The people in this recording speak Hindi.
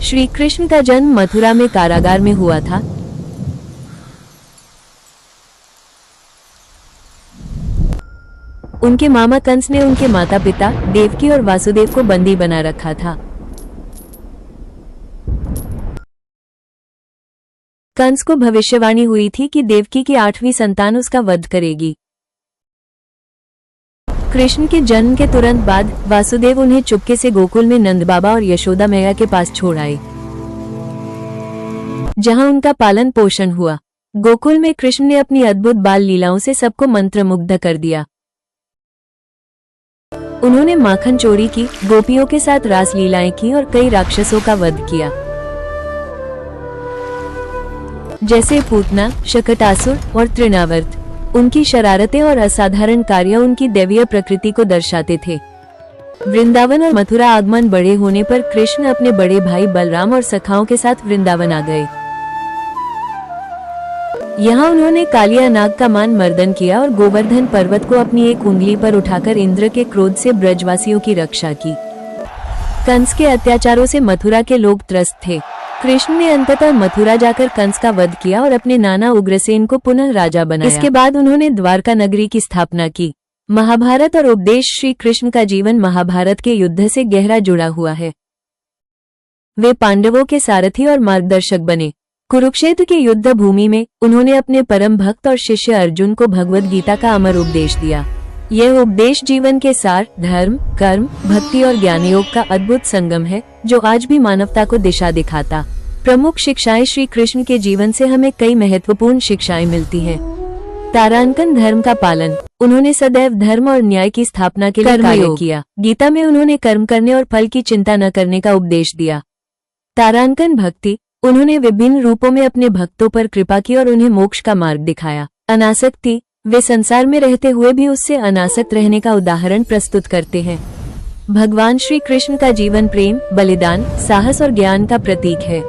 श्री कृष्ण का जन्म मथुरा में कारागार में हुआ था। उनके मामा कंस ने उनके माता पिता देवकी और वासुदेव को बंदी बना रखा था। कंस को भविष्यवाणी हुई थी कि देवकी की 8वीं संतान उसका वध करेगी। कृष्ण के जन्म के तुरंत बाद वासुदेव उन्हें चुपके से गोकुल में नंद बाबा और यशोदा मैया के पास छोड़ आए, जहां उनका पालन पोषण हुआ। गोकुल में कृष्ण ने अपनी अद्भुत बाल लीलाओं से सबको मंत्रमुग्ध कर दिया। उन्होंने माखन चोरी की, गोपियों के साथ रास लीलाएं की और कई राक्षसों का वध किया, जैसे पूतना, शकटासुर और तृणावर्त। उनकी शरारतें और असाधारण कार्य उनकी दैवीय प्रकृति को दर्शाते थे। वृंदावन और मथुरा आगमन बड़े होने पर कृष्ण अपने बड़े भाई बलराम और सखाओं के साथ वृंदावन आ गए। यहाँ उन्होंने कालिया नाग का मान मर्दन किया और गोवर्धन पर्वत को अपनी एक उंगली पर उठाकर इंद्र के क्रोध से ब्रजवासियों की रक्षा की। कंस के अत्याचारों से मथुरा के लोग त्रस्त थे। कृष्ण ने अंततः मथुरा जाकर कंस का वध किया और अपने नाना उग्रसेन को पुनः राजा बनाया। इसके बाद उन्होंने द्वारका नगरी की स्थापना की। महाभारत और उपदेश। श्री कृष्ण का जीवन महाभारत के युद्ध से गहरा जुड़ा हुआ है। वे पांडवों के सारथी और मार्गदर्शक बने। कुरुक्षेत्र के युद्ध भूमि में उन्होंने अपने परम भक्त और शिष्य अर्जुन को भगवद गीता का अमर उपदेश दिया। यह उपदेश जीवन के सार, धर्म, कर्म, भक्ति और ज्ञान योग का अद्भुत संगम है, जो आज भी मानवता को दिशा दिखाता। प्रमुख शिक्षाएं। श्री कृष्ण के जीवन से हमें कई महत्वपूर्ण शिक्षाएं मिलती हैं। तारांकन, धर्म का पालन। उन्होंने सदैव धर्म और न्याय की स्थापना के लिए कार्य किया। गीता में उन्होंने कर्म करने और फल की चिंता न करने का उपदेश दिया। तारांकन, भक्ति। उन्होंने विभिन्न रूपों में अपने भक्तों पर कृपा की और उन्हें मोक्ष का मार्ग दिखाया। अनासक्ति। वे संसार में रहते हुए भी उससे अनासक्त रहने का उदाहरण प्रस्तुत करते हैं। भगवान श्री कृष्ण का जीवन प्रेम, बलिदान, साहस और ज्ञान का प्रतीक है।